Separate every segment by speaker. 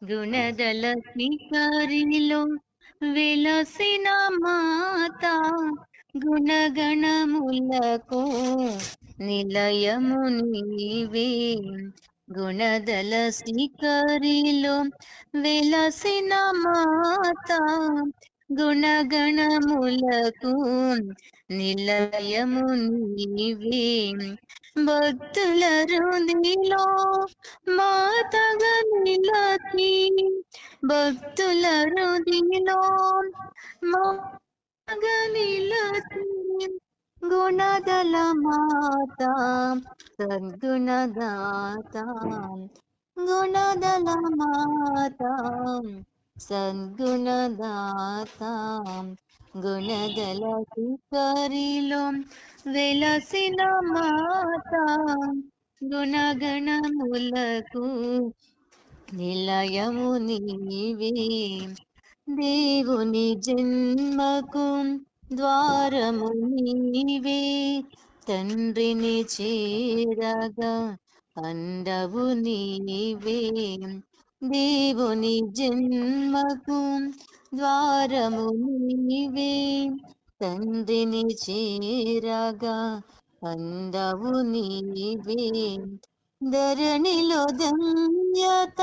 Speaker 1: గుణదల స్వీకారిలో వెలసిన మాత గుణగణములకు నిలయము నీవే. గుణదల స్వీకారిలో వెలసిన మాత గుణగణములకు నిలయము నీవే. భక్తుల హృదిలో మాతగా నిలచి, భక్తుల హృదిలో మాతగా నిలచి, గుణదల మాత సద్గుణదాత. గుణదల మాత సద్గుణదాత. గుణదల శిఖరిలో వెలసిన మాత గుణగణములకు నిలయము నీవే. దేవుని జన్మకు ద్వారము నీవే. తండ్రిని చేరగా అండవు నీవే. దేవుని జన్మకు ద్వారము నీవే. తండ్రిని చేరగా అండవు నీవే. ధరణిలో ధన్యత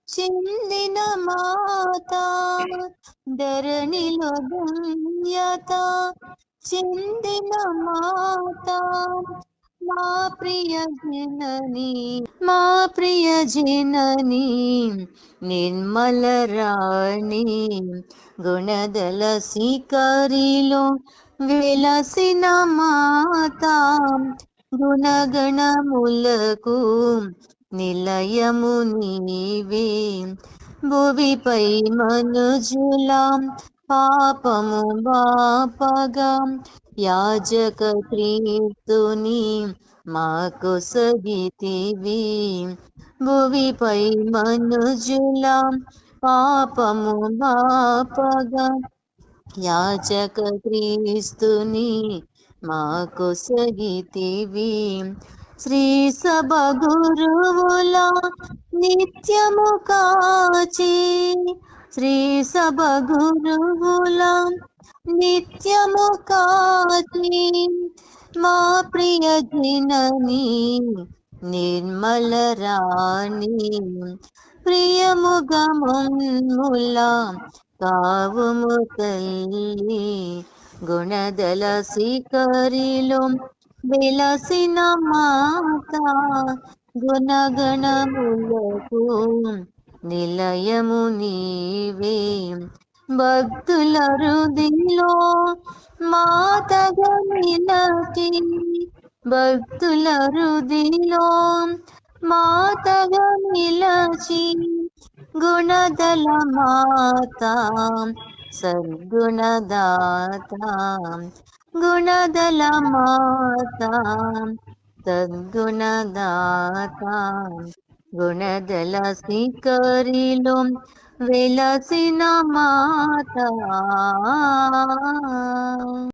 Speaker 1: చెందిన మాత, ధరణిలో ధన్యత చెందిన మాత, మా ప్రియ జనని, మా ప్రియ జనని నిర్మల రాణి. గుణదల శిఖరిలో వెలసిన మాత గుణగణములకు నిలయము నీవే. భువిపై మనుజుల పాపము బాపగా యాజక క్రీస్తుని మాకు సగితివి. భువిపై మనుజుల పాపము బాపగా యాజక క్రీస్తుని మాకు సగితివి. శ్రీ సభ గురువుల నిత్యము కాచి, శ్రీ సభ గురువుల నిత్యము కాచి, మా ప్రియ జనని నిర్మల రాణి. ప్రియముగా మమ్ముల కావుము తల్లి. గుణదల శిఖరిలో వెలసిన మాత గుణగణములకు నిలయము నీవే. భక్తుల హృదిలో మాతగా నిలచి, భక్తుల హృదిలో మాతగా నిలచి, గుణదల మాత సద్గుణదాత. గుణదల మాత సద్గుణదాత. గుణదల శిఖరిలో వెలసిన మాత.